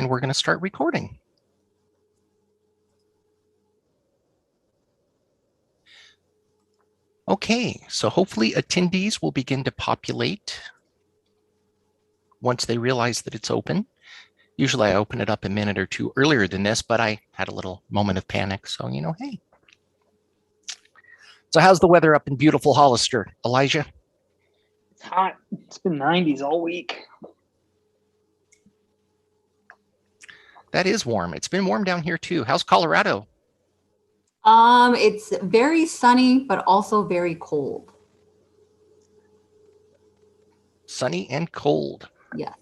and we're going to start recording. Okay, so hopefully attendees will begin to populate once they realize that it's open. Usually I open it up a minute or two earlier than this, but I had a little moment of panic. So, hey. So how's the weather up in beautiful Hollister, Elijah? It's hot. It's been 90s all week. That is warm. It's been warm down here too. How's Colorado? It's very sunny, but also very cold. Sunny and cold. Yes.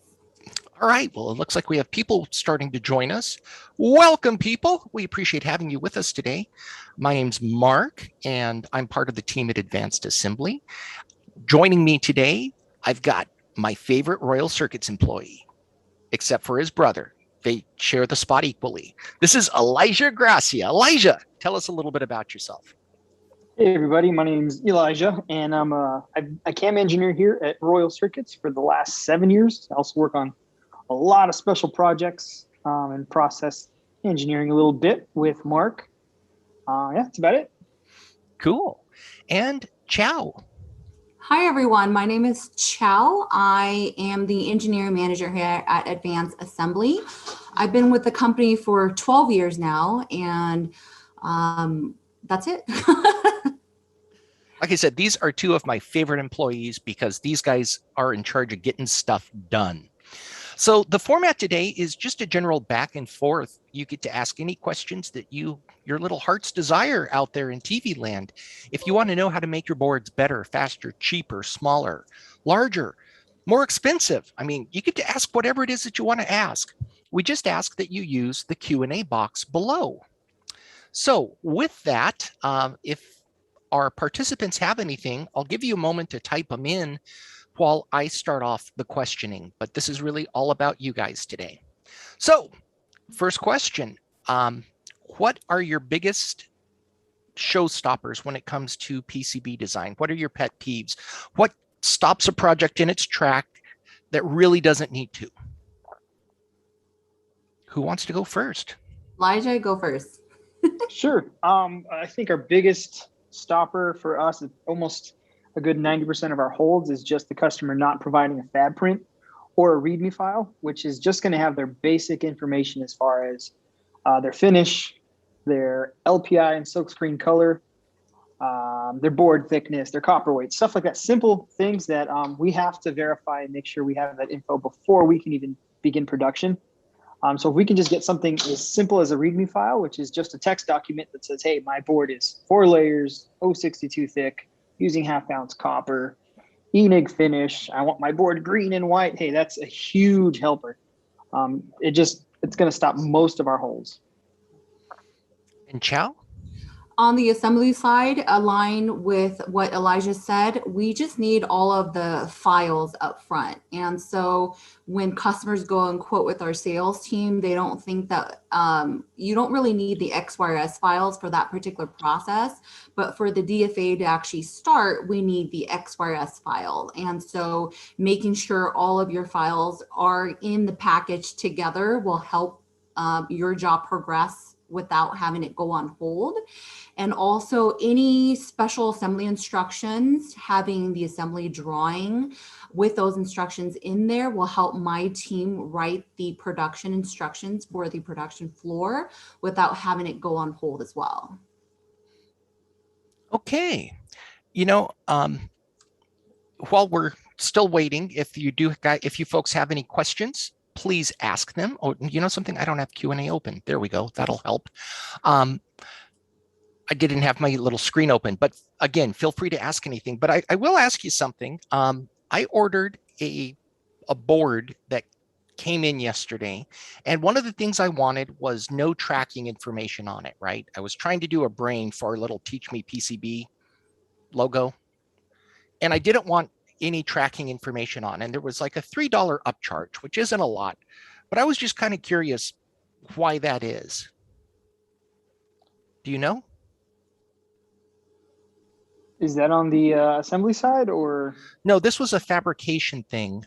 All right. Well, it looks like we have people starting to join us. Welcome, people. We appreciate having you with us today. My name's Mark, and I'm part of the team at Advanced Assembly. Joining me today, I've got my favorite Royal Circuits employee, except for his brother. They share the spot equally. This is Elijah Gracia. Elijah, tell us a little bit about yourself. Hey, everybody. My name's Elijah, and I'm a CAM engineer here at Royal Circuits for the last 7 years. I also work on a lot of special projects and process engineering a little bit with Mark. Yeah, that's about it. Cool. And Chow. Hi, everyone. My name is Chow. I am the engineering manager here at Advanced Assembly. I've been with the company for 12 years now, and that's it. Like I said, these are two of my favorite employees because these guys are in charge of getting stuff done. So the format today is just a general back and forth. You get to ask any questions that your little heart's desire out there in TV land. If you want to know how to make your boards better, faster, cheaper, smaller, larger, more expensive, you get to ask whatever it is that you want to ask. We just ask that you use the Q&A box below. So with that, if our participants have anything, I'll give you a moment to type them in while I start off the questioning, but this is really all about you guys today. So first question, what are your biggest showstoppers when it comes to PCB design? What are your pet peeves? What stops a project in its track that really doesn't need to? Who wants to go first? Elijah, go first. Sure. I think our biggest stopper for us is almost a good 90% of our holds is just the customer not providing a fab print or a README file, which is just going to have their basic information as far as their finish, their LPI and silkscreen color, their board thickness, their copper weight, stuff like that. Simple things that we have to verify and make sure we have that info before we can even begin production. So if we can just get something as simple as a README file, which is just a text document that says, hey, my board is 4 layers, 062 thick, using 1/2 ounce copper, ENIG finish. I want my board green and white. Hey, that's a huge helper. It's going to stop most of our holes. And Chow? On the assembly side, align with what Elijah said, we just need all of the files up front. And so when customers go and quote with our sales team, they don't think that you don't really need the XYRs files for that particular process. But for the DFA to actually start, we need the XYRs file. And so making sure all of your files are in the package together will help your job progress without having it go on hold. And also any special assembly instructions, having the assembly drawing with those instructions in there will help my team write the production instructions for the production floor without having it go on hold as well. Okay. While we're still waiting, if you folks have any questions, please ask them. Oh, something, I don't have Q&A open. There we go. That'll help. I didn't have my little screen open, but again, feel free to ask anything. But I will ask you something. I ordered a board that came in yesterday, and one of the things I wanted was no tracking information on it, right? I was trying to do a brain for a little Teach Me PCB logo, and I didn't want any tracking information on, and there was like a $3 upcharge, which isn't a lot, but I was just kind of curious why that is. Do you know? Is that on the assembly side or? No, this was a fabrication thing.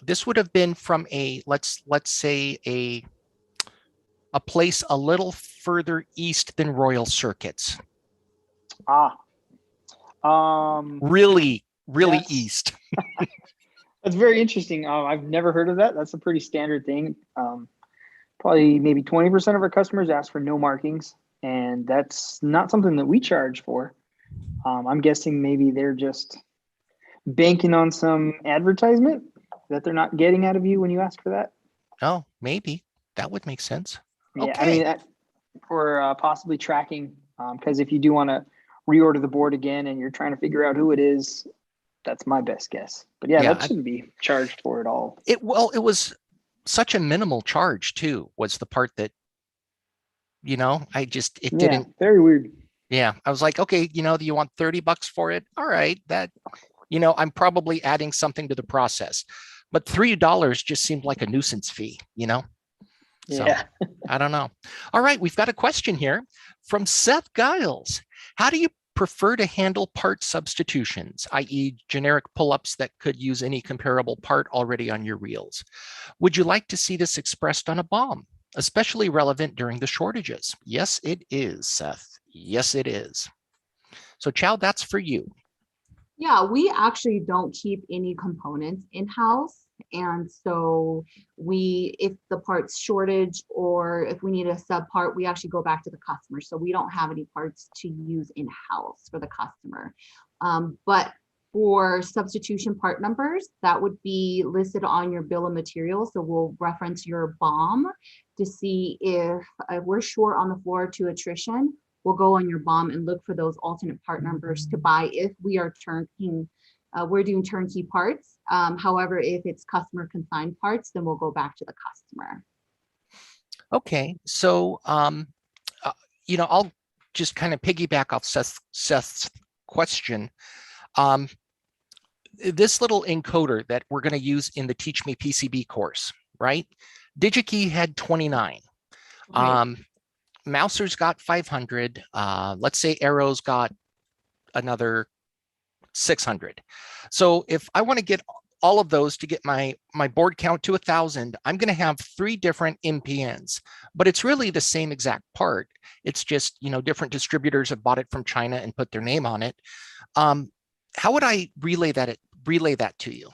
This would have been from a, let's say a place a little further east than Royal Circuits. Really yes. east. That's very interesting. I've never heard of that. That's a pretty standard thing. Probably maybe 20% of our customers ask for no markings, and that's not something that we charge for. I'm guessing maybe they're just banking on some advertisement that they're not getting out of you when you ask for that. Oh, maybe that would make sense. Yeah, Okay. I mean, for possibly tracking, because if you do want to reorder the board again and you're trying to figure out who it is, that's my best guess. But yeah, that shouldn't be charged for at all. It was such a minimal charge too, was the part that, didn't. Very weird. Yeah. I was like, okay, do you want $30 for it? All right. That, I'm probably adding something to the process, but $3 just seemed like a nuisance fee, So Yeah. I don't know. All right. We've got a question here from Seth Giles. How do you prefer to handle part substitutions, i.e. generic pull-ups that could use any comparable part already on your reels? Would you like to see this expressed on a BOM, especially relevant during the shortages? Yes, it is, Seth. Yes, it is. So Chow, that's for you. Yeah, we actually don't keep any components in-house. And so if the parts shortage or if we need a sub part, we actually go back to the customer. So we don't have any parts to use in-house for the customer. But for substitution part numbers, that would be listed on your bill of materials. So we'll reference your BOM to see if we're short on the floor to attrition. We'll go on your BOM and look for those alternate part numbers to buy if we are we're doing turnkey parts. However, if it's customer consigned parts, then we'll go back to the customer. Okay, so I'll just kind of piggyback off Seth's question. This little encoder that we're going to use in the Teach Me PCB course, right? DigiKey had 29. Right. Mouser's got 500. Let's say Arrow's got another 600. So if I want to get all of those to get my board count to 1,000, I'm going to have 3 different MPNs, but it's really the same exact part. It's just, different distributors have bought it from China and put their name on it. How would I relay that to you?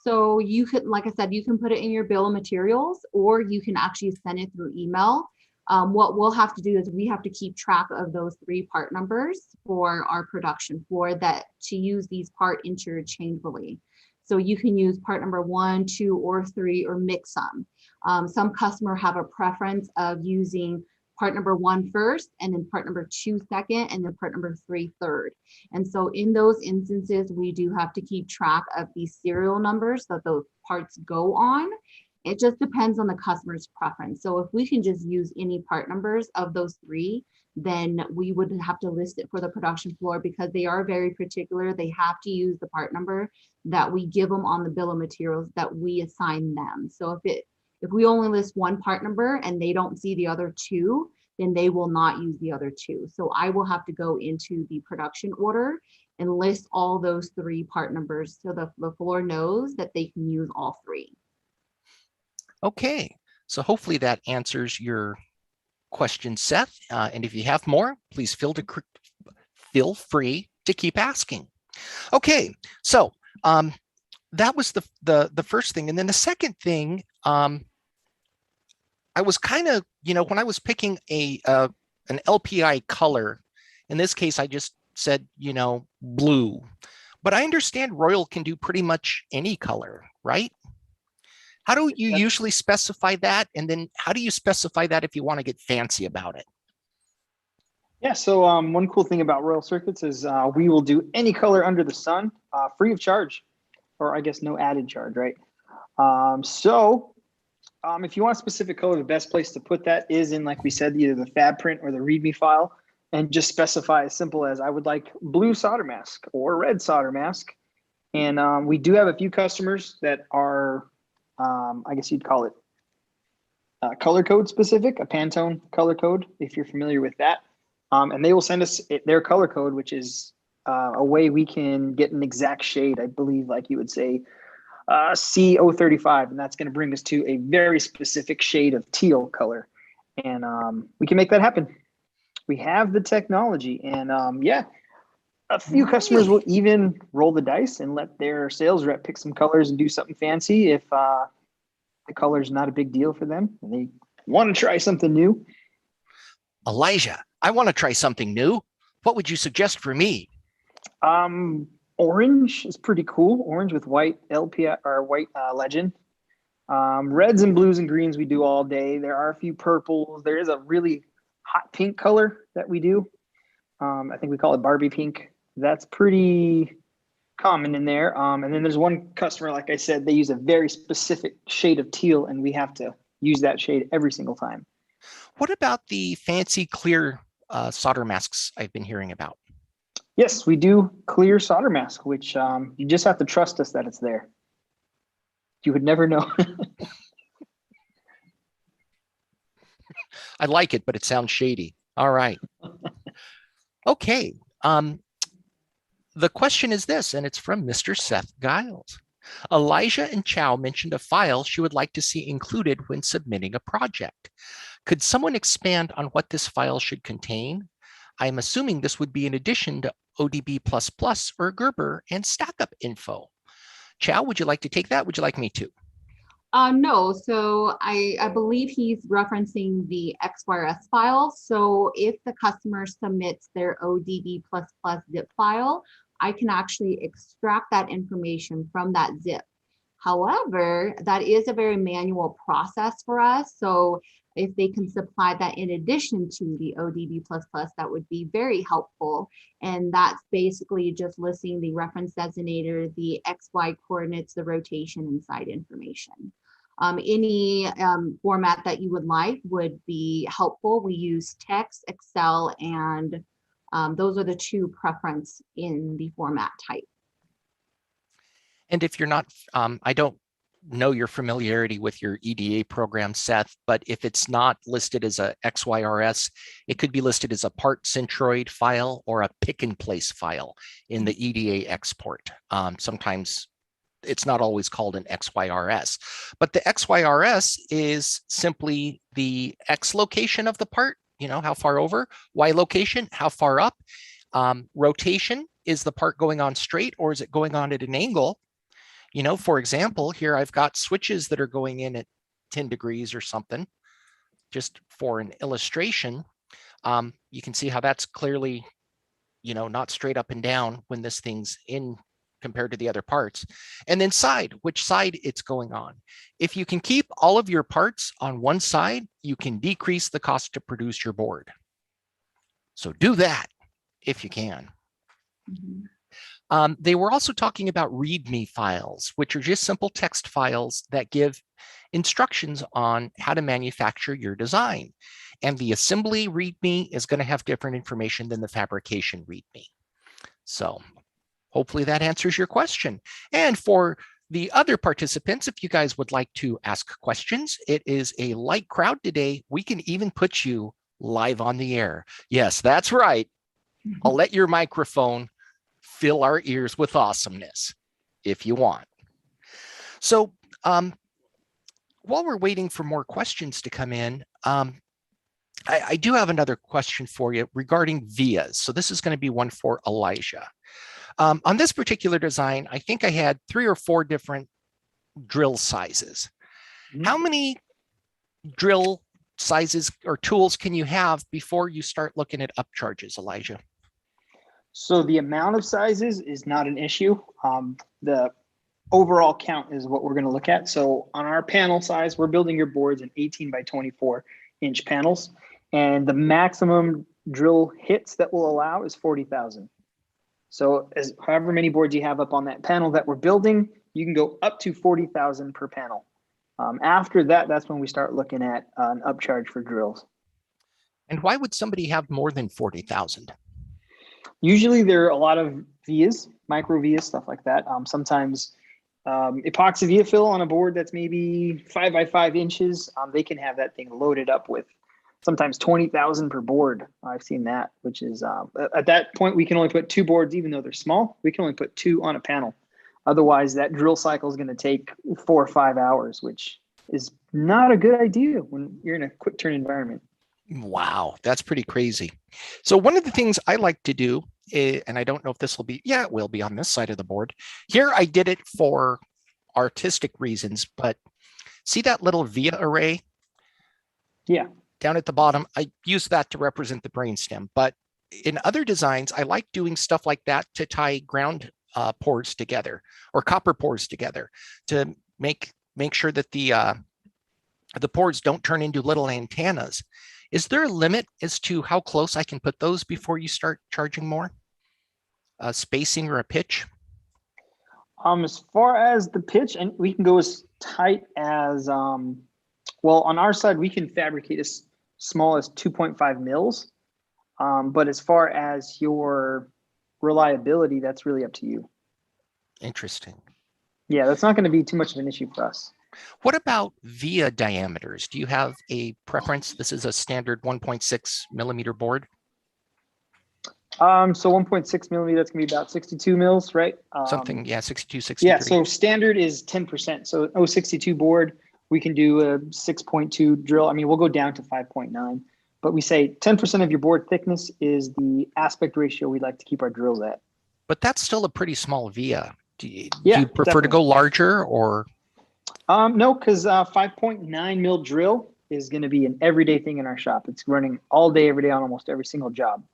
So you could, like I said, you can put it in your bill of materials, or you can actually send it through email. What we'll have to do is we have to keep track of those 3 part numbers for our production floor that to use these part interchangeably. So you can use part number 1, 2, or 3, or mix them. Some customer have a preference of using part number 1 first, and then part number 2 second, and then part number 3 third. And so in those instances, we do have to keep track of these serial numbers that those parts go on. It just depends on the customer's preference. So if we can just use any part numbers of those 3, then we would have to list it for the production floor because they are very particular. They have to use the part number that we give them on the bill of materials that we assign them. So if we only list 1 part number and they don't see the other 2, then they will not use the other 2. So I will have to go into the production order and list all those 3 part numbers so the floor knows that they can use all 3. Okay, so hopefully that answers your question, Seth. And if you have more, please feel free to keep asking. Okay, so that was the first thing. And then the second thing, I was kind of, when I was picking an LPI color, in this case, I just said, blue. But I understand Royal can do pretty much any color, right? How do you usually specify that? And then how do you specify that if you want to get fancy about it? Yeah, so one cool thing about Royal Circuits is we will do any color under the sun, free of charge, or I guess no added charge, right? If you want a specific color, the best place to put that is in, like we said, either the fab print or the README file, and just specify as simple as I would like blue solder mask or red solder mask. And we do have a few customers that are, I guess you'd call it color code specific, a Pantone color code, if you're familiar with that. And they will send us their color code, which is a way we can get an exact shade, I believe, like you would say, C035, and that's going to bring us to a very specific shade of teal color. And we can make that happen. We have the technology, and yeah, a few customers will even roll the dice and let their sales rep pick some colors and do something fancy if the color is not a big deal for them and they want to try something new. Elijah, I want to try something new. What would you suggest for me? Orange is pretty cool. Orange with white LP or white legend. Reds and blues and greens we do all day. There are a few purples. There is a really hot pink color that we do. I think we call it Barbie pink. That's pretty common in there. And then there's one customer, like I said, they use a very specific shade of teal, and we have to use that shade every single time. What about the fancy clear solder masks I've been hearing about? Yes, we do clear solder mask, which you just have to trust us that it's there. You would never know. I like it, but it sounds shady. All right. Okay. The question is this, and it's from Mr. Seth Giles. Elijah and Chow mentioned a file she would like to see included when submitting a project. Could someone expand on what this file should contain? I'm assuming this would be in addition to ODB++ or Gerber and Stackup info. Chow, would you like to take that? Would you like me to? No, so I believe he's referencing the XYRs file. So if the customer submits their ODB++ zip file, I can actually extract that information from that zip. However, that is a very manual process for us. So if they can supply that in addition to the ODB++, that would be very helpful. And that's basically just listing the reference designator, the XY coordinates, the rotation and side information. Any format that you would like would be helpful. We use text, Excel, and those are the two preference in the format type. And if you're not, I don't know your familiarity with your EDA program, Seth, but if it's not listed as a XYRS, it could be listed as a part centroid file or a pick and place file in the EDA export. Sometimes it's not always called an XYRS, but the XYRS is simply the X location of the part, you know, how far over, Y location, how far up. Rotation, is the part going on straight or is it going on at an angle? You know, for example, here I've got switches that are going in at 10 degrees or something, just for an illustration. You can see how that's clearly, you know, not straight up and down when this thing's in compared to the other parts. And then side, which side it's going on. If you can keep all of your parts on one side, you can decrease the cost to produce your board. So do that if you can. Mm-hmm. They were also talking about README files, which are just simple text files that give instructions on how to manufacture your design. And the assembly README is going to have different information than the fabrication README. So hopefully that answers your question. And for the other participants, if you guys would like to ask questions, it is a light crowd today. We can even put you live on the air. Yes, that's right. I'll let your microphone fill our ears with awesomeness if you want. So while we're waiting for more questions to come in, I do have another question for you regarding vias. So this is going to be one for Elijah. On this particular design, I think I had 3 or 4 different drill sizes. Mm-hmm. How many drill sizes or tools can you have before you start looking at upcharges, Elijah? So the amount of sizes is not an issue. The overall count is what we're going to look at. So on our panel size, we're building your boards in 18 by 24 inch panels. And the maximum drill hits that we'll allow is 40,000. So as however many boards you have up on that panel that we're building, you can go up to 40,000 per panel. After that, that's when we start looking at an upcharge for drills. And why would somebody have more than 40,000? Usually there are a lot of vias, micro vias, stuff like that. Sometimes epoxy via fill on a board that's maybe 5 by 5 inches, they can have that thing loaded up with sometimes 20,000 per board. I've seen that, which is at that point we can only put 2 boards, even though they're small. We can only put 2 on a panel. Otherwise, that drill cycle is going to take 4 or 5 hours, which is not a good idea when you're in a quick turn environment. Wow, that's pretty crazy. So one of the things I like to do, and I don't know if this will be, yeah, it will be on this side of the board. Here I did it for artistic reasons, but see that little via array? Yeah. Down at the bottom, I use that to represent the brainstem. But in other designs, I like doing stuff like that to tie ground pores together or copper pores together to make sure that the pores don't turn into little antennas. Is there a limit as to how close I can put those before you start charging more? Spacing or a pitch? As far as the pitch, and we can go as tight as, well, on our side, we can fabricate as small as 2.5 mils. But as far as your reliability, that's really up to you. Interesting. Yeah, that's not going to be too much of an issue for us. What about via diameters? Do you have a preference? This is a standard 1.6 millimeter board. So 1.6 millimeter, that's gonna be about 62 mils, right? Something, yeah, 62, 63. Yeah, so standard is 10%. So 062 board, we can do a 6.2 drill. I mean, we'll go down to 5.9, but we say 10% of your board thickness is the aspect ratio we'd like to keep our drills at. But that's still a pretty small via. Do you prefer definitely to go larger or? No, because 5.9 mil drill is going to be an everyday thing in our shop. It's running all day, every day on almost every single job.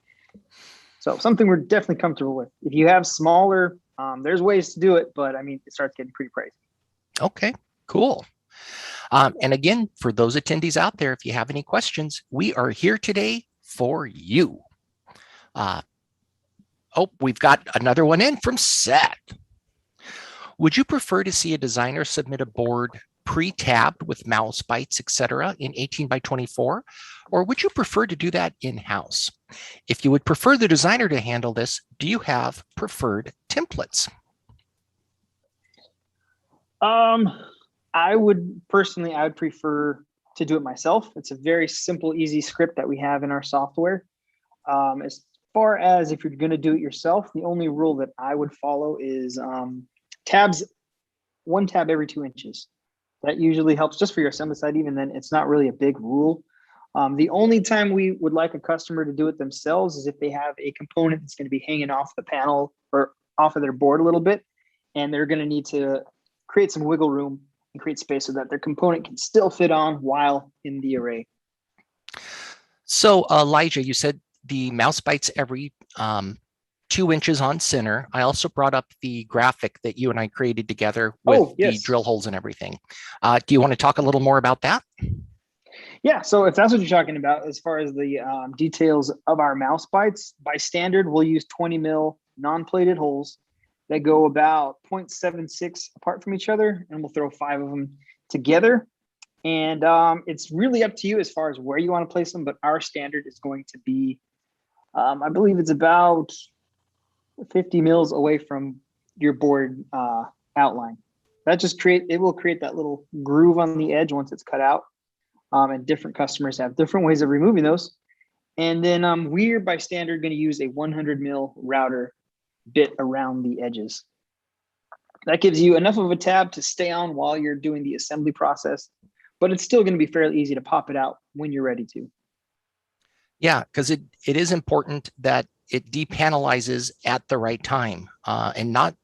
So something we're definitely comfortable with. If you have smaller, there's ways to do it, but I mean, it starts getting pretty pricey. Okay, cool. And again, for those attendees out there, if you have any questions, we are here today for you. We've got another one in from Seth. Would you prefer to see a designer submit a board pre-tabbed with mouse bites, etc., in 18 by 24, or would you prefer to do that in-house? If you would prefer the designer to handle this, do you have preferred templates? I would prefer to do it myself. It's a very simple, easy script that we have in our software. As far as if you're going to do it yourself, the only rule that I would follow is tabs, one tab every 2 inches. That usually helps just for your assembly side. Even then, it's not really a big rule. The only time we would like a customer to do it themselves is if they have a component that's going to be hanging off the panel or off of their board a little bit, and they're going to need to create some wiggle room and create space so that their component can still fit on while in the array. So Elijah, you said the mouse bites every 2 inches on center. I also brought up the graphic that you and I created together with the drill holes and everything. Do you want to talk a little more about that? Yeah, so if that's what you're talking about, as far as the details of our mouse bites, by standard, we'll use 20 mil non-plated holes that go about 0.76 apart from each other, and we'll throw 5 of them together. And it's really up to you as far as where you want to place them, but our standard is going to be, I believe it's about 50 mils away from your board outline. That just will create that little groove on the edge once it's cut out. And different customers have different ways of removing those. And then we're by standard going to use a 100 mil router bit around the edges. That gives you enough of a tab to stay on while you're doing the assembly process, but it's still going to be fairly easy to pop it out when you're ready to. Yeah, because it is important that it depanelizes at the right time and not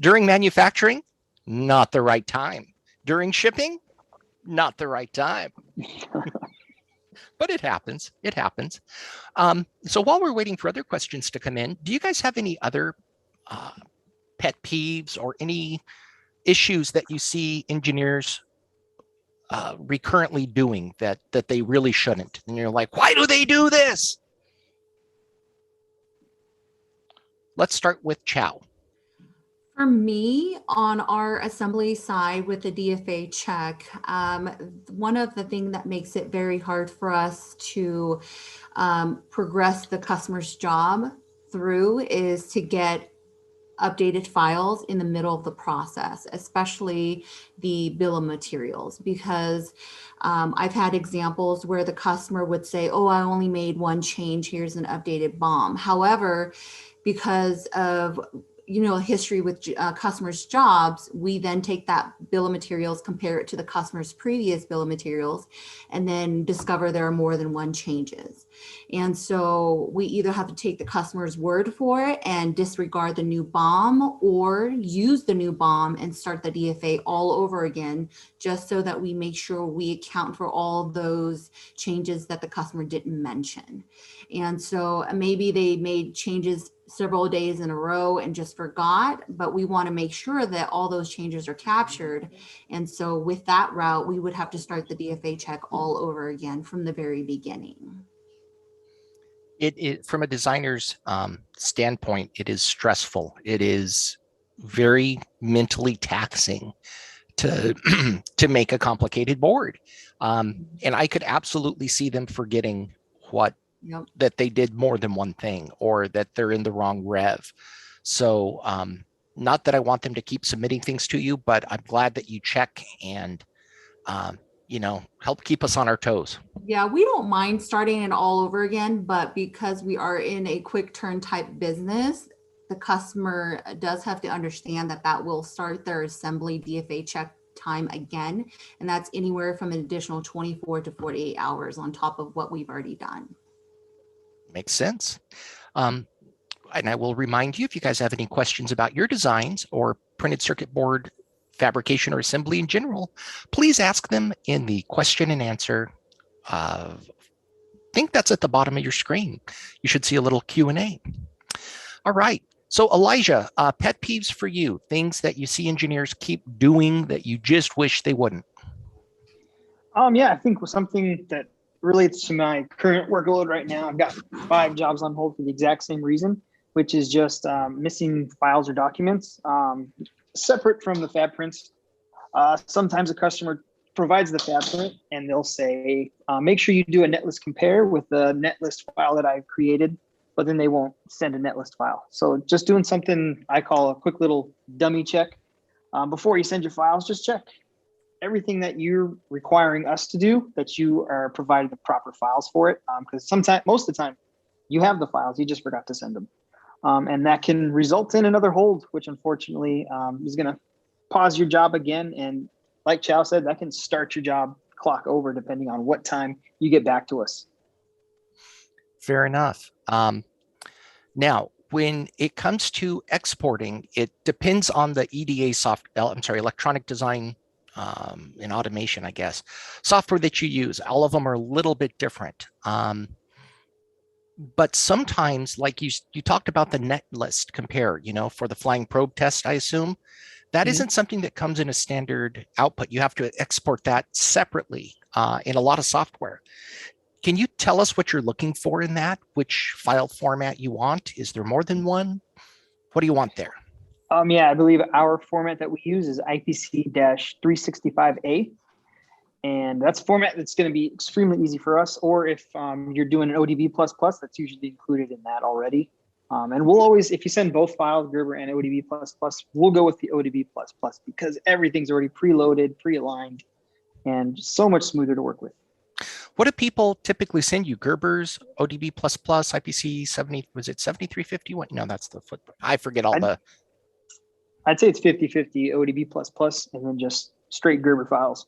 during manufacturing, not the right time. During shipping, not the right time. But it happens. It happens. So while we're waiting for other questions to come in, do you guys have any other pet peeves or any issues that you see engineers recurrently doing that they really shouldn't? And you're like, why do they do this? Let's start with Chow. For me, on our assembly side with the DFA check, one of the things that makes it very hard for us to progress the customer's job through is to get updated files in the middle of the process, especially the bill of materials, because I've had examples where the customer would say, oh, I only made one change, here's an updated BOM. However, because of history with customers' jobs, we then take that bill of materials, compare it to the customer's previous bill of materials, and then discover there are more than one changes. And so we either have to take the customer's word for it and disregard the new BOM, or use the new BOM and start the DFA all over again, just so that we make sure we account for all those changes that the customer didn't mention. And so maybe they made changes several days in a row and just forgot, but we want to make sure that all those changes are captured. And so with that route, we would have to start the DFA check all over again from the very beginning. It from a designer's standpoint, it is stressful. It is very mentally taxing to to make a complicated board. And I could absolutely see them forgetting that they did more than one thing, or that they're in the wrong rev. So not that I want them to keep submitting things to you, but I'm glad that you check and help keep us on our toes. Yeah, we don't mind starting it all over again, but because we are in a quick turn type business, the customer does have to understand that will start their assembly DFA check time again. And that's anywhere from an additional 24 to 48 hours on top of what we've already done. Makes sense. And I will remind you, if you guys have any questions about your designs or printed circuit board fabrication or assembly in general, please ask them in the question and answer. I think that's at the bottom of your screen. You should see a little Q&A. All right. So Elijah, pet peeves for you, things that you see engineers keep doing that you just wish they wouldn't. Yeah, I think something that relates to my current workload right now. I've got 5 jobs on hold for the exact same reason, which is just missing files or documents separate from the fab prints. Sometimes a customer provides the fab print and they'll say, make sure you do a netlist compare with the netlist file that I've created, but then they won't send a netlist file. So just doing something I call a quick little dummy check. Before you send your files, just check everything that you're requiring us to do, that you are providing the proper files for it. Because most of the time, you have the files, you just forgot to send them. And that can result in another hold, which unfortunately is going to pause your job again. And like Chow said, that can start your job clock over depending on what time you get back to us. Fair enough. Now, when it comes to exporting, it depends on the EDA electronic design and automation, I guess, software that you use. All of them are a little bit different. But sometimes, like you talked about the net list compare, for the flying probe test, I assume, that isn't something that comes in a standard output. You have to export that separately in a lot of software. Can you tell us what you're looking for in that? Which file format you want? Is there more than one? What do you want there? Yeah, I believe our format that we use is IPC-365A. And that's a format that's going to be extremely easy for us. Or if you're doing an ODB++, that's usually included in that already. And we'll always, if you send both files, Gerber and ODB++, we'll go with the ODB++ because everything's already preloaded, pre-aligned, and so much smoother to work with. What do people typically send you? Gerber's, ODB++, IPC 70, was it 7351? No, that's the footprint. I forget all the. I'd say it's 50-50 ODB++, and then just straight Gerber files.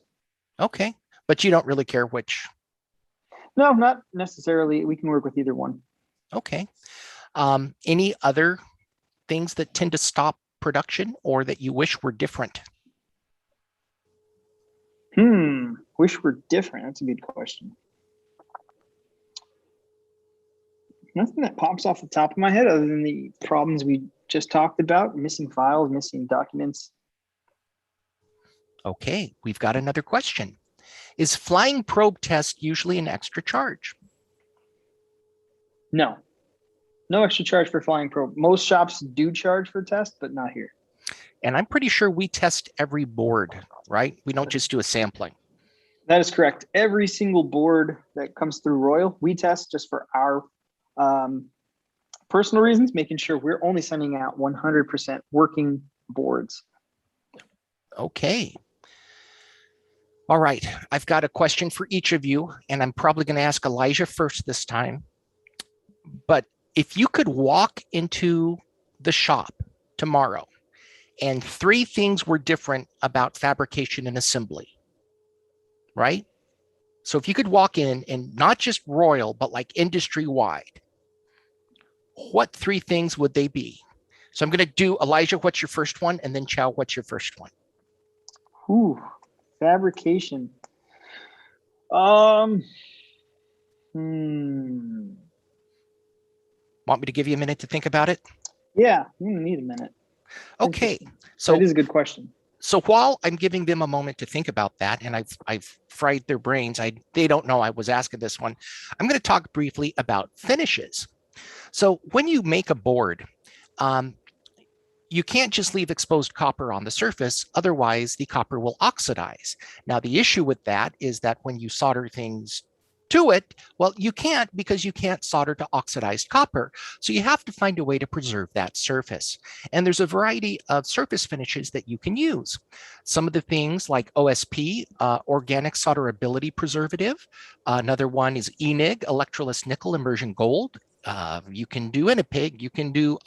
Okay, but you don't really care which. No, not necessarily. We can work with either one. Okay. Any other things that tend to stop production or that you wish were different? Wish we're different. That's a good question. Nothing that pops off the top of my head other than the problems we just talked about, missing files, missing documents. Okay, we've got another question. Is flying probe test usually an extra charge? No. No extra charge for flying probe. Most shops do charge for test, but not here. And I'm pretty sure we test every board, right? We don't just do a sampling. That is correct. Every single board that comes through Royal, we test just for our personal reasons, making sure we're only sending out 100% working boards. Okay. All right. I've got a question for each of you, and I'm probably going to ask Elijah first this time. But if you could walk into the shop tomorrow, and 3 things were different about fabrication and assembly, right? So if you could walk in and not just Royal, but like industry wide, what 3 things would they be? So I'm going to do Elijah, what's your first one? And then Chow, what's your first one? Ooh, fabrication. Hmm. Want me to give you a minute to think about it? Yeah, I'm gonna need a minute. Okay. So that is a good question. So while I'm giving them a moment to think about that, and I've fried their brains, they don't know I was asking this one, I'm going to talk briefly about finishes. So when you make a board, you can't just leave exposed copper on the surface, otherwise the copper will oxidize. Now the issue with that is that when you solder things to it, well, you can't, because you can't solder to oxidized copper. So you have to find a way to preserve that surface. And there's a variety of surface finishes that you can use. Some of the things like OSP, organic solderability preservative. Another one is ENIG, electroless nickel immersion gold. You can do Impeg, you can do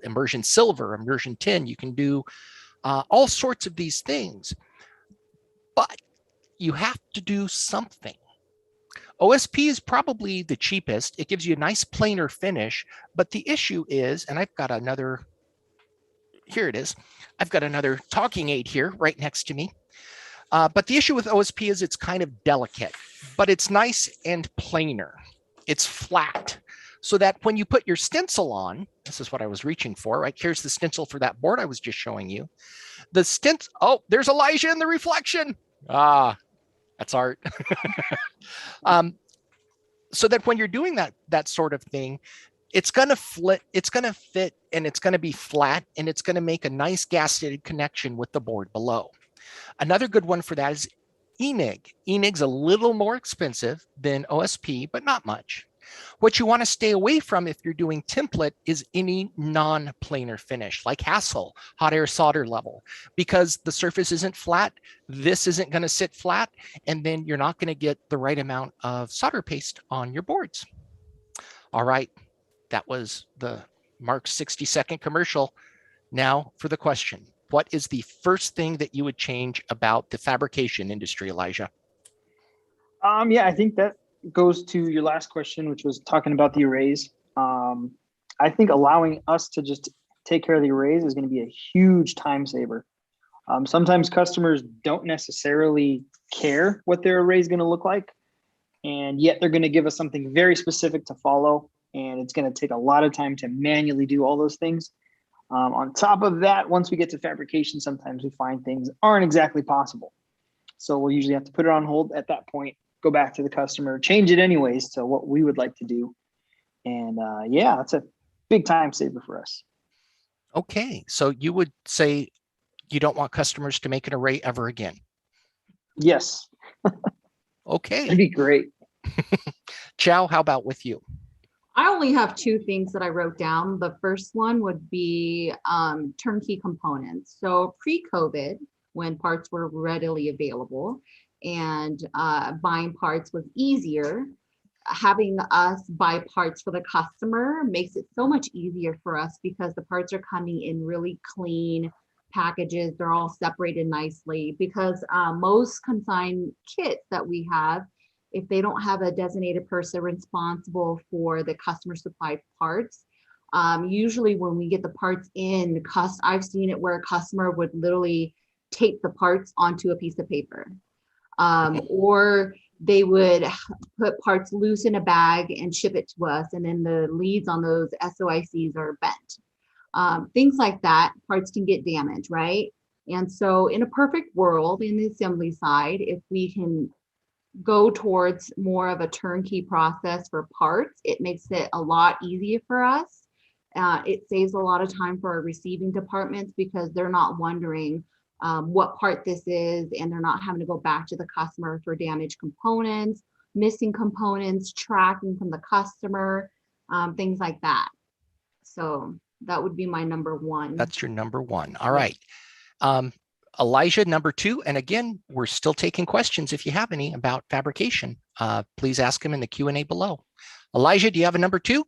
immersion silver, immersion tin, you can do all sorts of these things. But you have to do something. OSP is probably the cheapest. It gives you a nice planar finish, but the issue is, and I've got another, here it is. I've got another talking aid here right next to me. But the issue with OSP is it's kind of delicate, but it's nice and planar. It's flat, so that when you put your stencil on, this is what I was reaching for, right? Here's the stencil for that board I was just showing you. The stencil, oh, there's Elijah in the reflection. Ah, that's art. So that when you're doing that sort of thing, it's going to fit, and it's going to be flat, and it's going to make a nice gasketed connection with the board below. Another good one for that is ENIG. ENIG's a little more expensive than OSP, but not much. What you want to stay away from if you're doing template is any non-planar finish, like Hassel, hot air solder level, because the surface isn't flat, this isn't going to sit flat, and then you're not going to get the right amount of solder paste on your boards. All right, that was the Mark's 60-second commercial. Now for the question. What is the first thing that you would change about the fabrication industry, Elijah? Yeah, I think that goes to your last question, which was talking about the arrays. I think allowing us to just take care of the arrays is going to be a huge time saver. Sometimes customers don't necessarily care what their array is going to look like, and yet they're going to give us something very specific to follow, and it's going to take a lot of time to manually do all those things. On top of that, once we get to fabrication, sometimes we find things aren't exactly possible. So we'll usually have to put it on hold at that point, go back to the customer, change it anyways to what we would like to do. And yeah, it's a big time saver for us. Okay, so you would say you don't want customers to make an array ever again? Yes. Okay. That'd be great. Chow, how about with you? I only have 2 things that I wrote down. The first one would be turnkey components. So pre-COVID, when parts were readily available and buying parts was easier, having us buy parts for the customer makes it so much easier for us because the parts are coming in really clean packages. They're all separated nicely because most consigned kits that we have, if they don't have a designated person responsible for the customer supplied parts, usually when we get the parts in, I've seen it where a customer would literally tape the parts onto a piece of paper. Or they would put parts loose in a bag and ship it to us, and then the leads on those SOICs are bent. Things like that, parts can get damaged, right? And so in a perfect world, in the assembly side, if we can go towards more of a turnkey process for parts, it makes it a lot easier for us. It saves a lot of time for our receiving departments because they're not wondering what part this is, and they're not having to go back to the customer for damaged components, missing components, tracking from the customer, things like that. So that would be my number 1. That's your number 1. All right. Elijah, number 2. And again, we're still taking questions if you have any about fabrication. Please ask them in the Q&A below. Elijah, do you have a number 2?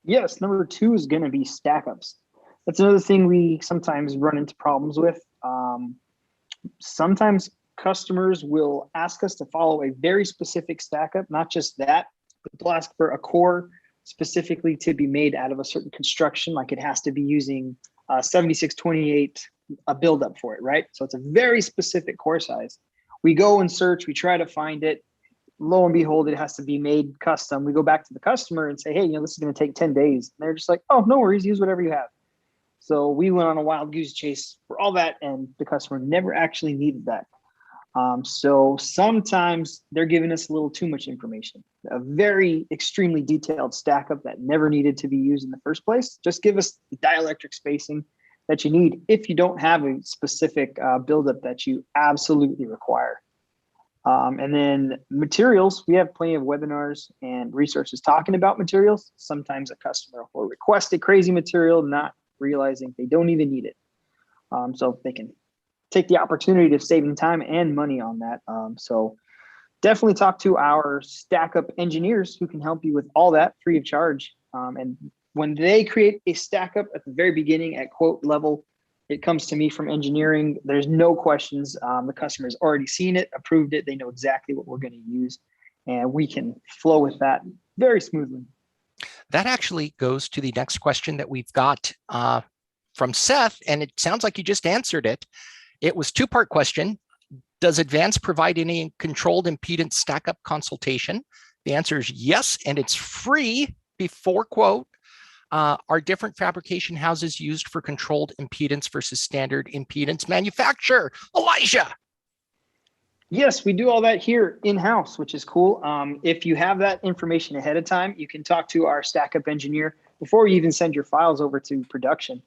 Yes, number 2 is going to be Stackups. That's another thing we sometimes run into problems with. Sometimes customers will ask us to follow a very specific stack up, not just that, but they'll ask for a core specifically to be made out of a certain construction, like it has to be using 7628, a buildup for it, right? So it's a very specific core size. We go and search, we try to find it. Lo and behold, it has to be made custom. We go back to the customer and say, hey, this is going to take 10 days. And they're just like, oh, no worries, use whatever you have. So we went on a wild goose chase for all that, and the customer never actually needed that. So sometimes they're giving us a little too much information, a very extremely detailed stack up that never needed to be used in the first place. Just give us the dielectric spacing that you need if you don't have a specific buildup that you absolutely require. And then materials, we have plenty of webinars and resources talking about materials. Sometimes a customer will request a crazy material, not realizing they don't even need it. So they can take the opportunity of saving time and money on that. So definitely talk to our Stackup engineers who can help you with all that free of charge. And when they create a Stackup at the very beginning at quote level, it comes to me from engineering. There's no questions. The customer's already seen it, approved it. They know exactly what we're going to use, and we can flow with that very smoothly. That actually goes to the next question that we've got from Seth, and it sounds like you just answered it. It was a two-part question. Does Advance provide any controlled impedance stack-up consultation? The answer is yes, and it's free before quote. Are different fabrication houses used for controlled impedance versus standard impedance manufacture? Elijah. Yes, we do all that here in-house, which is cool. If you have that information ahead of time, you can talk to our Stackup engineer before you even send your files over to production.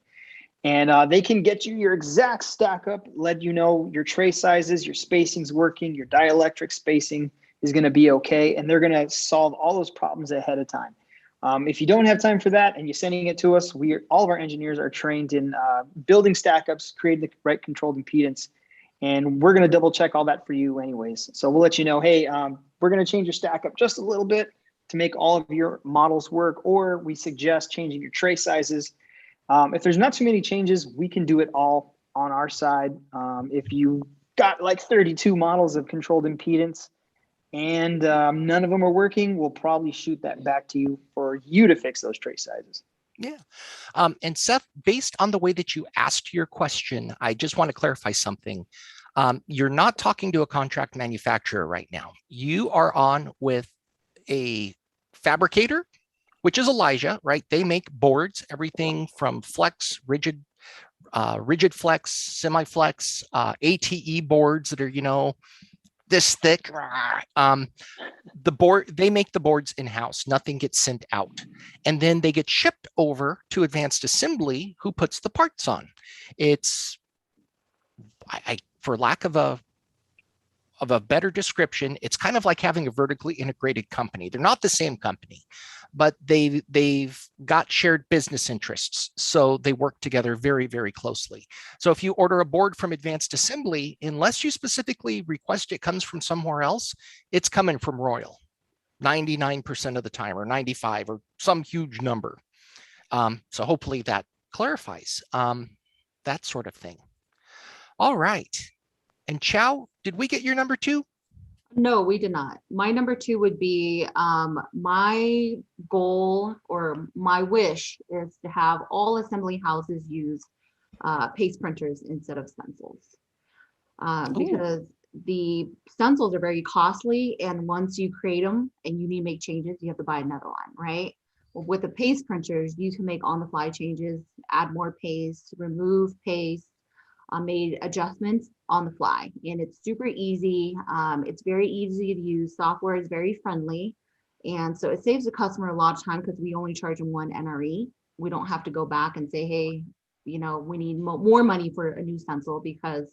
And they can get you your exact stack up, let you know your tray sizes, your spacing's working, your dielectric spacing is going to be okay. And they're going to solve all those problems ahead of time. If you don't have time for that and you're sending it to us, all of our engineers are trained in building stack-ups, creating the right controlled impedance, and we're going to double check all that for you anyways. So we'll let you know, hey, we're going to change your stack-up just a little bit to make all of your models work, or we suggest changing your tray sizes. If there's not too many changes, we can do it all on our side. If you got like 32 models of controlled impedance, and none of them are working, we'll probably shoot that back to you for you to fix those tray sizes. Yeah. And Seth, based on the way that you asked your question, I just want to clarify something. You're not talking to a contract manufacturer right now. You are on with a fabricator, which is Elijah, right? They make boards, everything from flex, rigid flex, semi-flex, ATE boards that are, this thick. They make the boards in-house. Nothing gets sent out. And then they get shipped over to Advanced Assembly, who puts the parts on. It's, for lack of a better description, it's kind of like having a vertically integrated company. They're not the same company, but they've got shared business interests. So they work together very, very closely. So if you order a board from Advanced Assembly, unless you specifically request it comes from somewhere else, it's coming from Royal 99% of the time, or 95, or some huge number. So hopefully that clarifies that sort of thing. All right. And Chow, did we get your number 2? No, we did not. My number 2 would be my goal or my wish is to have all assembly houses use paste printers instead of stencils, because the stencils are very costly, and once you create them and you need to make changes, you have to buy another one, right? Well, with the paste printers, you can make on-the-fly changes, add more paste, remove paste, made adjustments on the fly, and it's super easy. It's very easy to use. Software is very friendly, and so it saves the customer a lot of time because we only charge them 1 NRE. We don't have to go back and say, hey, we need more money for a new stencil because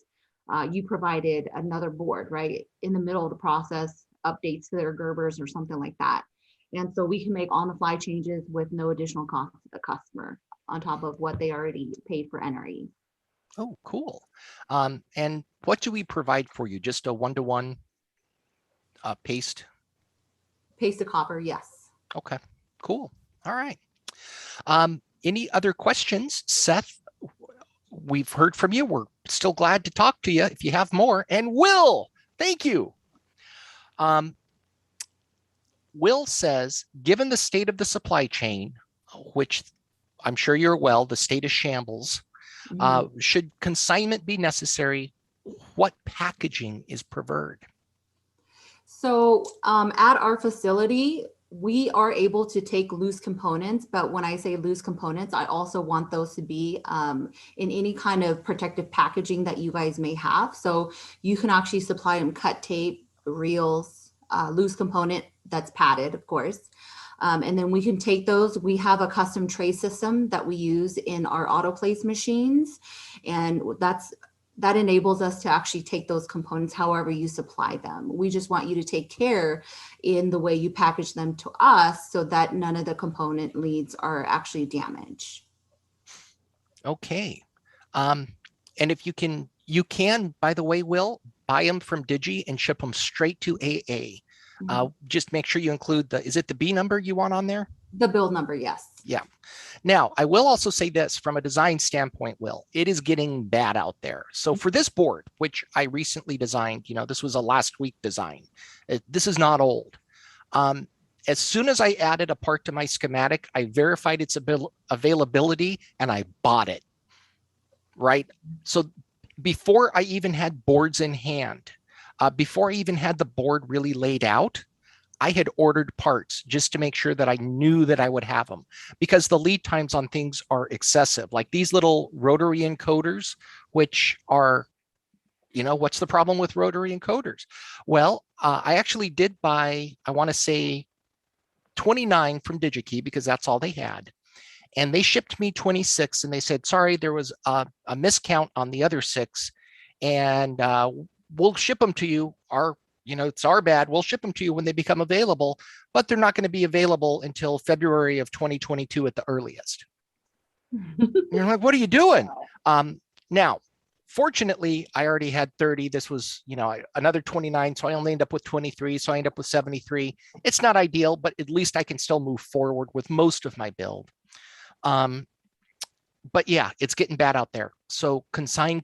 you provided another board right in the middle of the process, updates to their Gerbers or something like that. And so we can make on the fly changes with no additional cost to the customer on top of what they already paid for NRE. Oh, cool. And what do we provide for you? Just a one-to-one paste? Paste to copper, yes. Okay, cool. All right. Any other questions, Seth, we've heard from you. We're still glad to talk to you if you have more. And Will, thank you. Will says, given the state of the supply chain, which I'm sure you're well, the state of shambles, should consignment be necessary? What packaging is preferred? So at our facility, we are able to take loose components, but when I say loose components, I also want those to be in any kind of protective packaging that you guys may have. So you can actually supply them cut tape, reels, loose component that's padded, of course. And then we can take those. We have a custom tray system that we use in our autoclave machines. And that enables us to actually take those components however you supply them. We just want you to take care in the way you package them to us so that none of the component leads are actually damaged. Okay. And if you can, by the way, Will, buy them from Digi and ship them straight to AA. Just make sure you include is it the B number you want on there? The build number, yes. Yeah. Now, I will also say this from a design standpoint, Will, it is getting bad out there. So for this board, which I recently designed, this was a last week design. This is not old. As soon as I added a part to my schematic, I verified its availability and I bought it, right? So before I even had boards in hand, before I even had the board really laid out, I had ordered parts just to make sure that I knew that I would have them, because the lead times on things are excessive. Like these little rotary encoders, which are, what's the problem with rotary encoders? Well, I actually did buy, I want to say 29 from DigiKey because that's all they had. And they shipped me 26 and they said, sorry, there was a miscount on the other 6. And we'll ship them to you. It's our bad. We'll ship them to you when they become available, but they're not going to be available until February of 2022 at the earliest. You're like, what are you doing? Now, fortunately, I already had 30. This was, another 29. So I only end up with 23. So I end up with 73. It's not ideal, but at least I can still move forward with most of my build. But yeah, it's getting bad out there. So consign,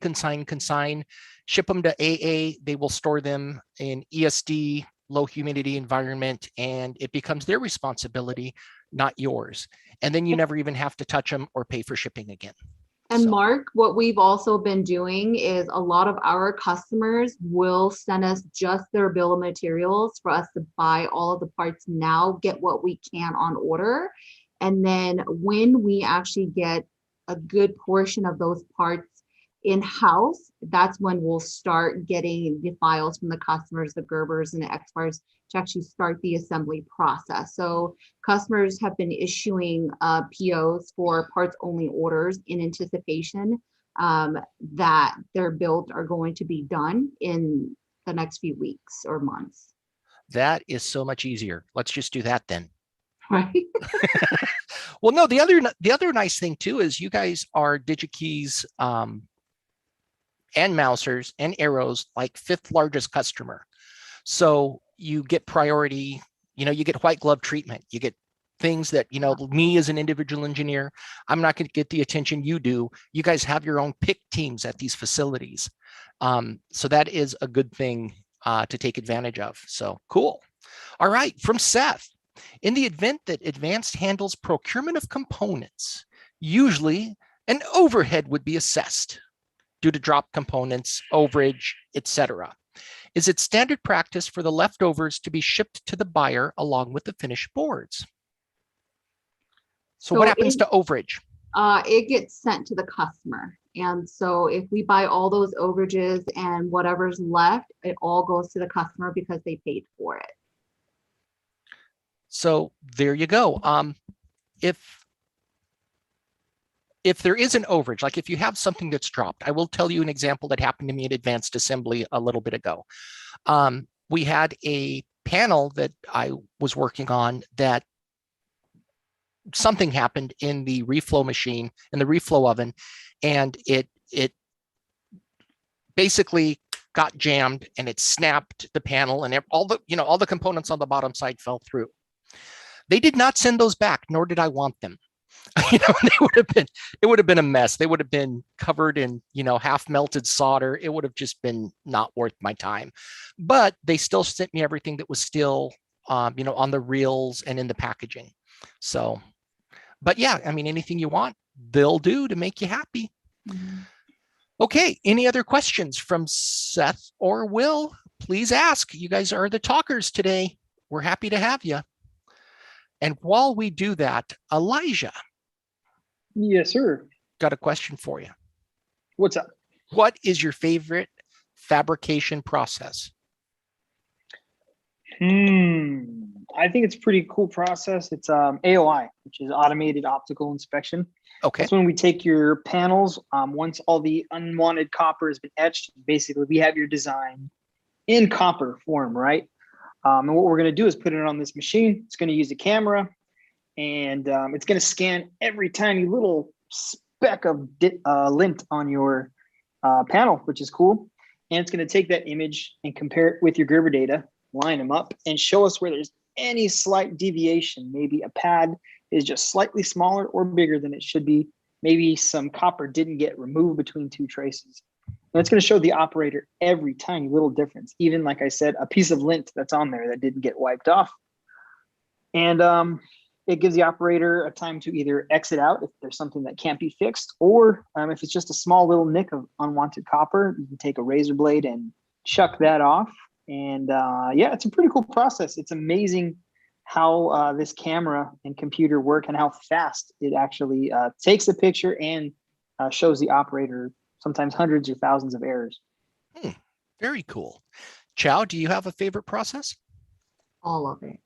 ship them to AA. They will store them in ESD, low humidity environment, and it becomes their responsibility, not yours. And then you never even have to touch them or pay for shipping again. And Mark, what we've also been doing is a lot of our customers will send us just their bill of materials for us to buy all of the parts now, get what we can on order. And then when we actually get a good portion of those parts in-house, that's when we'll start getting the files from the customers, the Gerbers and the XYRs to actually start the assembly process. So customers have been issuing POs for parts only orders in anticipation that their builds are going to be done in the next few weeks or months. That is so much easier. Let's just do that then. Right. Well, no, the other nice thing too is you guys are DigiKey's and Mousers and Arrows like 5th largest customer. So you get priority, you get white glove treatment. You get things that, me as an individual engineer, I'm not going to get the attention you do. You guys have your own pick teams at these facilities. So that is a good thing to take advantage of. So cool. All right, from Seth. In the event that Advanced handles procurement of components, usually an overhead would be assessed due to drop components, overage, etc. Is it standard practice for the leftovers to be shipped to the buyer along with the finished boards? So what happens to overage? It gets sent to the customer. And so if we buy all those overages and whatever's left, it all goes to the customer because they paid for it. So there you go. If there is an overage, like if you have something that's dropped, I will tell you an example that happened to me at Advanced Assembly a little bit ago. We had a panel that I was working on that something happened in the reflow machine, in the reflow oven, and it basically got jammed and it snapped the panel, and all the components on the bottom side fell through. They did not send those back, nor did I want them. It would have been a mess. They would have been covered in, half melted solder. It would have just been not worth my time. But they still sent me everything that was still, on the reels and in the packaging. So, but yeah, I mean, anything you want, they'll do to make you happy. Mm-hmm. Okay. Any other questions from Seth or Will? Please ask. You guys are the talkers today. We're happy to have you. And while we do that, Elijah. Yes, sir. Got a question for you. What's up? What is your favorite fabrication process? I think it's a pretty cool process. It's AOI, which is automated optical inspection. Okay. That's when we take your panels. Once all the unwanted copper has been etched, basically we have your design in copper form, right? And what we're going to do is put it on this machine. It's going to use a camera, and it's going to scan every tiny little speck of lint on your panel, which is cool. And it's going to take that image and compare it with your Gerber data, line them up, and show us where there's any slight deviation. Maybe a pad is just slightly smaller or bigger than it should be. Maybe some copper didn't get removed between two traces. And it's going to show the operator every tiny little difference. Even, like I said, a piece of lint that's on there that didn't get wiped off. And it gives the operator a time to either exit out if there's something that can't be fixed, or if it's just a small little nick of unwanted copper, you can take a razor blade and chuck that off. And yeah, it's a pretty cool process. It's amazing how this camera and computer work and how fast it actually takes a picture and shows the operator sometimes hundreds or thousands of errors. Very cool. Chow, do you have a favorite process? All of it.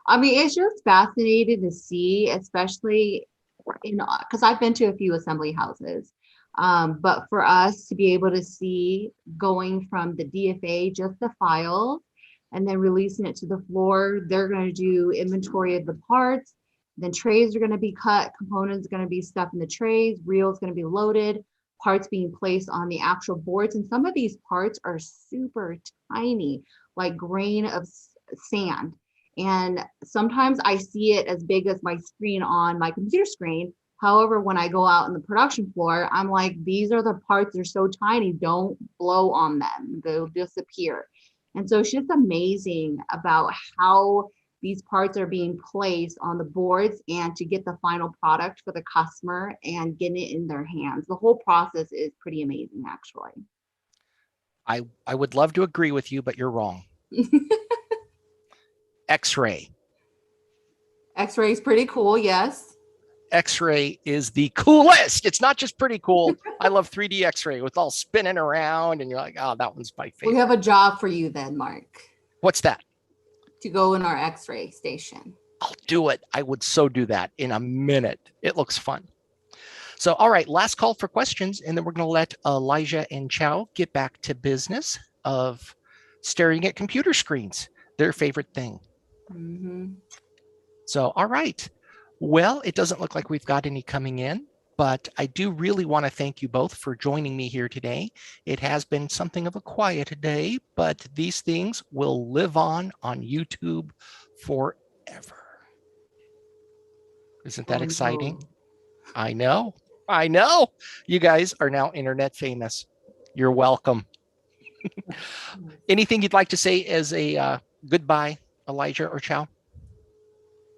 I mean, it's just fascinating to see, especially because I've been to a few assembly houses. But for us to be able to see going from the DFA, just the files, and then releasing it to the floor, they're going to do inventory of the parts. Then trays are going to be cut, components are going to be stuffed in the trays, reels going to be loaded, parts being placed on the actual boards. And some of these parts are super tiny, like grain of sand. And sometimes I see it as big as my screen on my computer screen. However, when I go out in the production floor, I'm like, these are the parts, they're so tiny, don't blow on them, they'll disappear. And so it's just amazing about how these parts are being placed on the boards and to get the final product for the customer and getting it in their hands. The whole process is pretty amazing, actually. I would love to agree with you, but you're wrong. X-ray. X-ray is pretty cool, yes. X-ray is the coolest. It's not just pretty cool. I love 3D X-ray with all spinning around and you're like, oh, that one's my favorite. We have a job for you then, Mark. What's that? To go in our X-ray station. I'll do it. I would so do that in a minute. It looks fun. So, all right, last call for questions, and then we're going to let Elijah and Chow get back to business of staring at computer screens, their favorite thing. Mm-hmm. So, all right. Well, it doesn't look like we've got any coming in, but I do really want to thank you both for joining me here today. It has been something of a quiet day, but these things will live on YouTube forever. Isn't that exciting? I know. You guys are now internet famous. You're welcome. Anything you'd like to say as a goodbye, Elijah or Chow?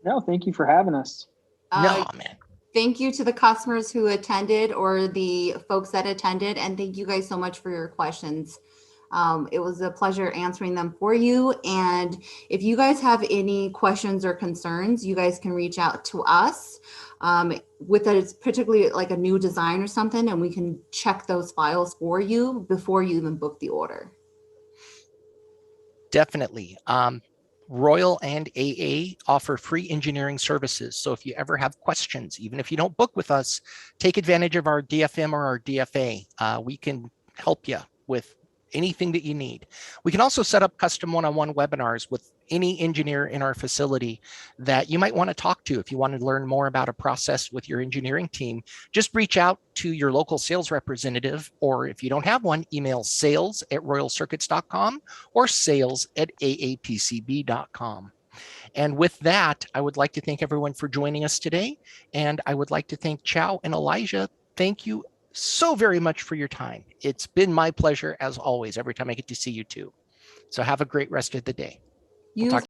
No, thank you for having us. No, man. Thank you to the customers who attended or the folks that attended. And thank you guys so much for your questions. It was a pleasure answering them for you. And if you guys have any questions or concerns, you guys can reach out to us with that. It's particularly like a new design or something, and we can check those files for you before you even book the order. Definitely. Royal and AA offer free engineering services. So if you ever have questions, even if you don't book with us, take advantage of our DFM or our DFA. We can help you with anything that you need. We can also set up custom one-on-one webinars with any engineer in our facility that you might want to talk to. If you want to learn more about a process with your engineering team, just reach out to your local sales representative, or if you don't have one, email sales@royalcircuits.com or sales@aapcb.com. And with that, I would like to thank everyone for joining us today. And I would like to thank Chow and Elijah. Thank you so very much for your time. It's been my pleasure, as always, every time I get to see you two. So have a great rest of the day. We'll You talk